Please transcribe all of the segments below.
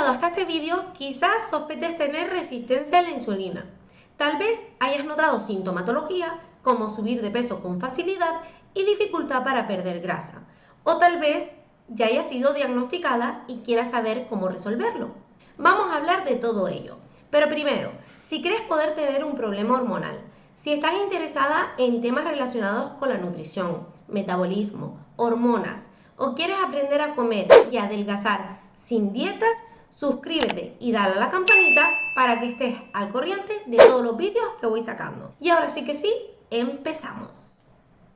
llegado hasta este vídeo, quizás sospeches tener resistencia a la insulina. Tal vez hayas notado sintomatología como subir de peso con facilidad y dificultad para perder grasa. O tal vez ya haya sido diagnosticada y quieras saber cómo resolverlo. Vamos a hablar de todo ello. Pero primero, si crees poder tener un problema hormonal, si estás interesada en temas relacionados con la nutrición, metabolismo, hormonas, o quieres aprender a comer y adelgazar sin dietas, suscríbete y dale a la campanita para que estés al corriente de todos los vídeos que voy sacando. Y ahora sí que sí, empezamos.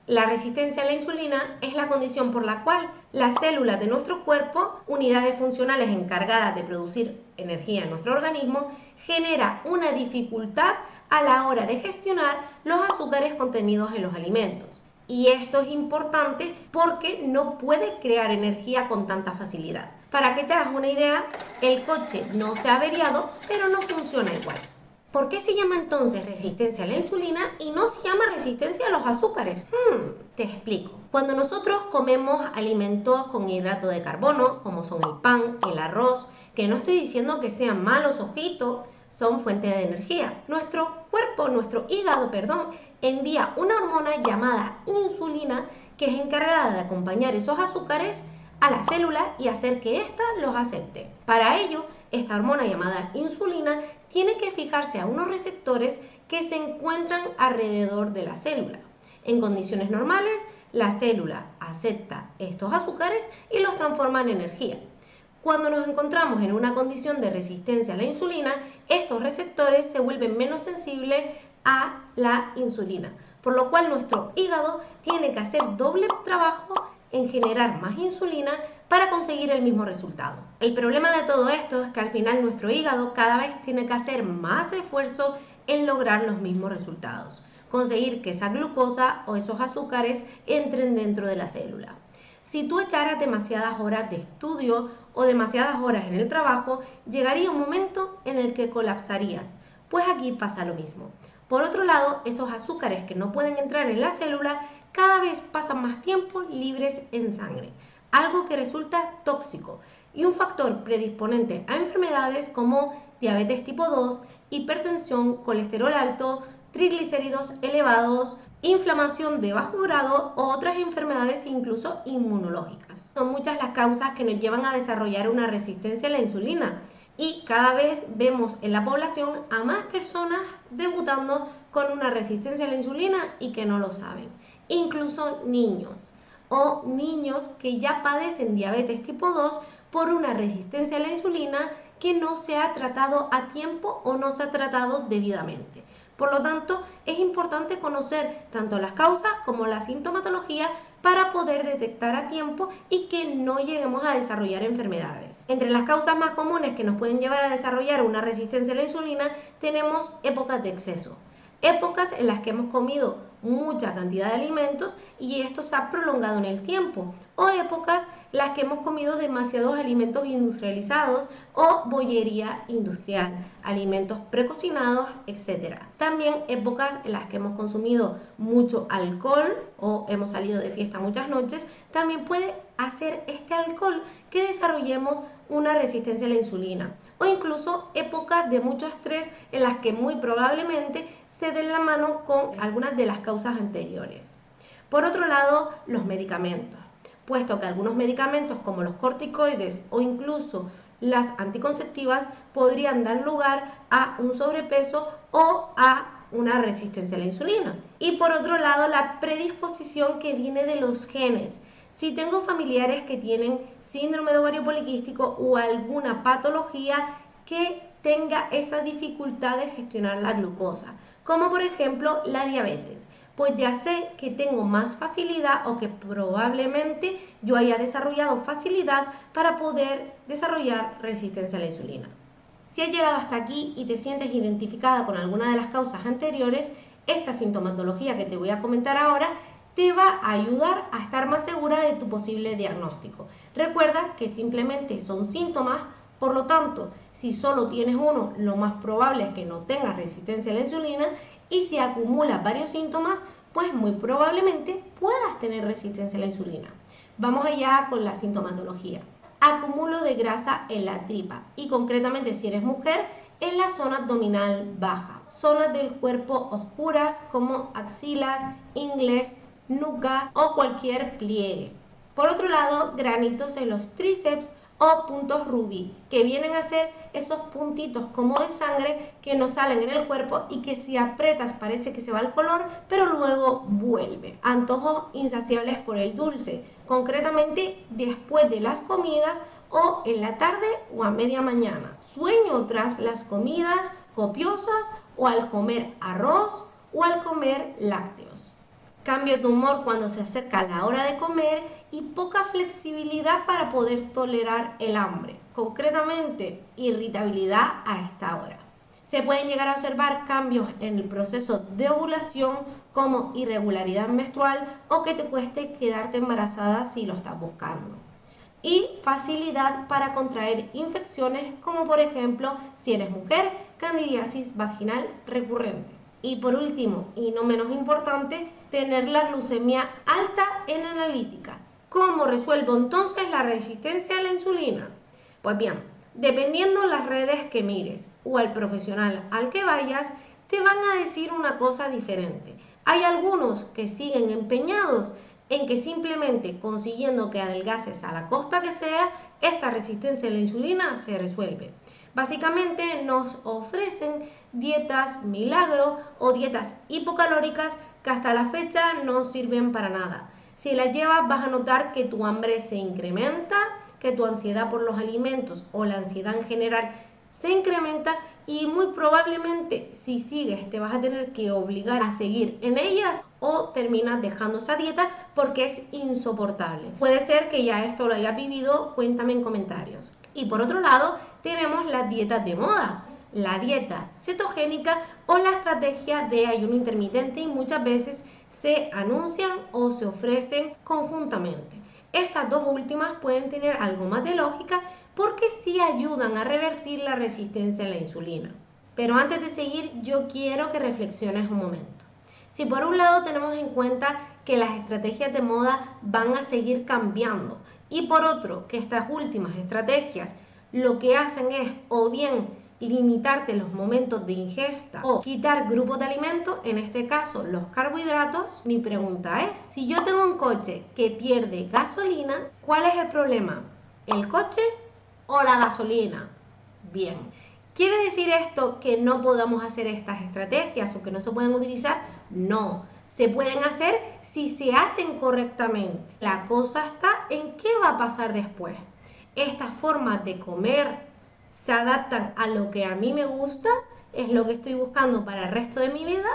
La resistencia a la insulina es la condición por la cual las células de nuestro cuerpo, unidades funcionales encargadas de producir energía en nuestro organismo, genera una dificultad a la hora de gestionar los azúcares contenidos en los alimentos. Y esto es importante porque no puede crear energía con tanta facilidad. Para que te hagas una idea, el coche no se ha averiado, pero no funciona igual. ¿Por qué se llama entonces resistencia a la insulina y no se llama resistencia a los azúcares? Te explico. Cuando nosotros comemos alimentos con hidrato de carbono, como son el pan, el arroz, que no estoy diciendo que sean malos, ojito, son fuente de energía. Nuestro hígado, envía una hormona llamada insulina que es encargada de acompañar esos azúcares a la célula y hacer que ésta los acepte. Para ello, esta hormona llamada insulina tiene que fijarse a unos receptores que se encuentran alrededor de la célula. En condiciones normales, la célula acepta estos azúcares y los transforma en energía. Cuando nos encontramos en una condición de resistencia a la insulina, estos receptores se vuelven menos sensibles a la insulina, por lo cual nuestro hígado tiene que hacer doble trabajo en generar más insulina para conseguir el mismo resultado. El problema de todo esto es que al final nuestro hígado cada vez tiene que hacer más esfuerzo en lograr los mismos resultados, conseguir que esa glucosa o esos azúcares entren dentro de la célula. Si tú echaras demasiadas horas de estudio o demasiadas horas en el trabajo, llegaría un momento en el que colapsarías. Pues aquí pasa lo mismo. Por otro lado, esos azúcares que no pueden entrar en la célula cada vez pasan más tiempo libres en sangre, algo que resulta tóxico y un factor predisponente a enfermedades como diabetes tipo 2, hipertensión, colesterol alto, triglicéridos elevados, inflamación de bajo grado o otras enfermedades incluso inmunológicas. Son muchas las causas que nos llevan a desarrollar una resistencia a la insulina y cada vez vemos en la población a más personas debutando con una resistencia a la insulina y que no lo saben. Incluso niños o niños que ya padecen diabetes tipo 2 por una resistencia a la insulina que no se ha tratado a tiempo o no se ha tratado debidamente. Por lo tanto, es importante conocer tanto las causas como la sintomatología para poder detectar a tiempo y que no lleguemos a desarrollar enfermedades. Entre las causas más comunes que nos pueden llevar a desarrollar una resistencia a la insulina tenemos épocas de exceso. Épocas en las que hemos comido mucha cantidad de alimentos y esto se ha prolongado en el tiempo, o épocas en las que hemos comido demasiados alimentos industrializados o bollería industrial, alimentos precocinados, etc. También épocas en las que hemos consumido mucho alcohol o hemos salido de fiesta muchas noches, también puede hacer este alcohol que desarrollemos una resistencia a la insulina, o incluso épocas de mucho estrés en las que muy probablemente se den la mano con algunas de las causas anteriores. Por otro lado, los medicamentos, puesto que algunos medicamentos como los corticoides o incluso las anticonceptivas podrían dar lugar a un sobrepeso o a una resistencia a la insulina. Y por otro lado, la predisposición que viene de los genes. Si tengo familiares que tienen síndrome de ovario poliquístico o alguna patología que tenga esa dificultad de gestionar la glucosa, como por ejemplo la diabetes, pues ya sé que tengo más facilidad o que probablemente yo haya desarrollado facilidad para poder desarrollar resistencia a la insulina. Si has llegado hasta aquí y te sientes identificada con alguna de las causas anteriores, esta sintomatología que te voy a comentar ahora te va a ayudar a estar más segura de tu posible diagnóstico. Recuerda que simplemente son síntomas. Por lo tanto, si solo tienes uno, lo más probable es que no tengas resistencia a la insulina, y si acumulas varios síntomas, pues muy probablemente puedas tener resistencia a la insulina. Vamos allá con la sintomatología. acúmulo de grasa en la tripa y concretamente si eres mujer en la zona abdominal baja, zonas del cuerpo oscuras como axilas, ingles, nuca o cualquier pliegue. Por otro lado, granitos en los tríceps o puntos rubí, que vienen a ser esos puntitos como de sangre que nos salen en el cuerpo y que si aprietas parece que se va el color, pero luego vuelve. Antojos insaciables por el dulce, concretamente después de las comidas o en la tarde o a media mañana. Sueño tras las comidas copiosas o al comer arroz o al comer lácteos. Cambio de humor cuando se acerca la hora de comer y poca flexibilidad para poder tolerar el hambre, concretamente irritabilidad a esta hora. Se pueden llegar a observar cambios en el proceso de ovulación como irregularidad menstrual o que te cueste quedarte embarazada si lo estás buscando. Y facilidad para contraer infecciones como por ejemplo si eres mujer, candidiasis vaginal recurrente. Y por último, y no menos importante, tener la glucemia alta en analíticas. ¿Cómo resuelvo entonces la resistencia a la insulina? Pues bien, dependiendo las redes que mires o al profesional al que vayas, te van a decir una cosa diferente. Hay algunos que siguen empeñados en que simplemente consiguiendo que adelgaces a la costa que sea, esta resistencia a la insulina se resuelve. Básicamente nos ofrecen dietas milagro o dietas hipocalóricas que hasta la fecha no sirven para nada. Si las llevas vas a notar que tu hambre se incrementa, que tu ansiedad por los alimentos o la ansiedad en general se incrementa y muy probablemente si sigues te vas a tener que obligar a seguir en ellas o terminas dejando esa dieta porque es insoportable. Puede ser que ya esto lo hayas vivido, cuéntame en comentarios. Y por otro lado tenemos las dietas de moda, la dieta cetogénica o la estrategia de ayuno intermitente y muchas veces se anuncian o se ofrecen conjuntamente. Estas dos últimas pueden tener algo más de lógica porque sí ayudan a revertir la resistencia a la insulina. Pero antes de seguir, yo quiero que reflexiones un momento. Si por un lado tenemos en cuenta que las estrategias de moda van a seguir cambiando y por otro que estas últimas estrategias lo que hacen es o bien limitarte los momentos de ingesta o quitar grupos de alimentos, en este caso los carbohidratos, mi pregunta es, si yo tengo un coche que pierde gasolina, ¿cuál es el problema? ¿El coche o la gasolina? Bien, ¿quiere decir esto que no podamos hacer estas estrategias o que no se pueden utilizar? No, se pueden hacer si se hacen correctamente. La cosa está en qué va a pasar después. Estas formas de comer se adaptan a lo que a mí me gusta, es lo que estoy buscando para el resto de mi vida,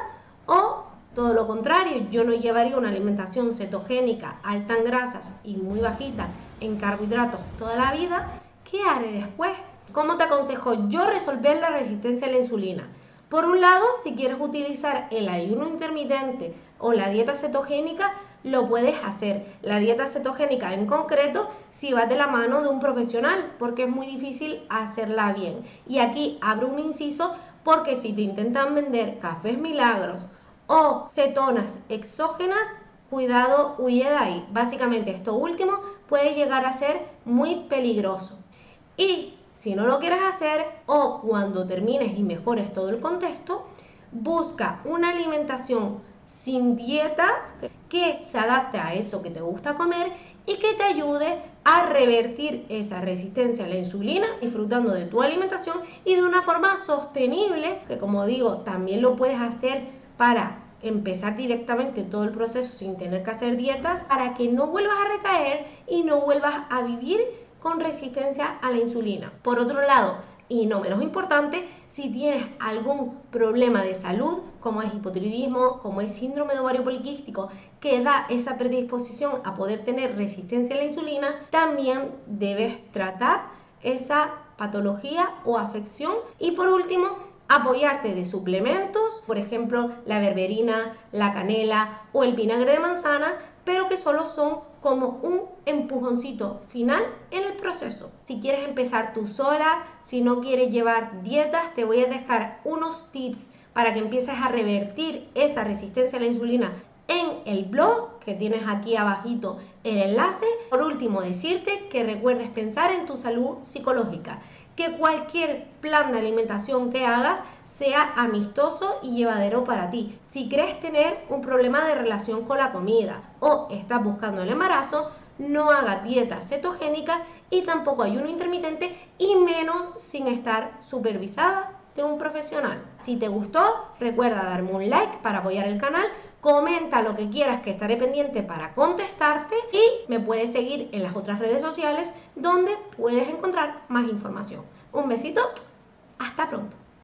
o todo lo contrario, yo no llevaría una alimentación cetogénica, alta en grasas y muy bajita en carbohidratos toda la vida. ¿Qué haré después? ¿Cómo te aconsejo yo resolver la resistencia a la insulina? Por un lado, si quieres utilizar el ayuno intermitente o la dieta cetogénica, lo puedes hacer. La dieta cetogénica en concreto, si vas de la mano de un profesional, porque es muy difícil hacerla bien. Y aquí abro un inciso porque si te intentan vender cafés milagros o cetonas exógenas, cuidado, huye de ahí. Básicamente esto último puede llegar a ser muy peligroso. Y si no lo quieres hacer o cuando termines y mejores todo el contexto, busca una alimentación sin dietas que se adapte a eso que te gusta comer y que te ayude a revertir esa resistencia a la insulina disfrutando de tu alimentación y de una forma sostenible, que como digo, también lo puedes hacer para empezar directamente todo el proceso sin tener que hacer dietas para que no vuelvas a recaer y no vuelvas a vivir con resistencia a la insulina. Por otro lado, y no menos importante, si tienes algún problema de salud, como es hipotiroidismo, como es síndrome de ovario poliquístico, que da esa predisposición a poder tener resistencia a la insulina, también debes tratar esa patología o afección. Y por último, apoyarte de suplementos, por ejemplo, la berberina, la canela o el vinagre de manzana, pero que solo son como un empujoncito final en el proceso. Si quieres empezar tú sola, si no quieres llevar dietas, te voy a dejar unos tips para que empieces a revertir esa resistencia a la insulina en el blog que tienes aquí abajito el enlace. Por último, decirte que recuerdes pensar en tu salud psicológica, que cualquier plan de alimentación que hagas sea amistoso y llevadero para ti. Si crees tener un problema de relación con la comida o estás buscando el embarazo, no hagas dieta cetogénica y tampoco ayuno intermitente, y menos sin estar supervisada de un profesional. Si te gustó, recuerda darme un like para apoyar el canal, comenta lo que quieras que estaré pendiente para contestarte, y me puedes seguir en las otras redes sociales donde puedes encontrar más información. Un besito, hasta pronto.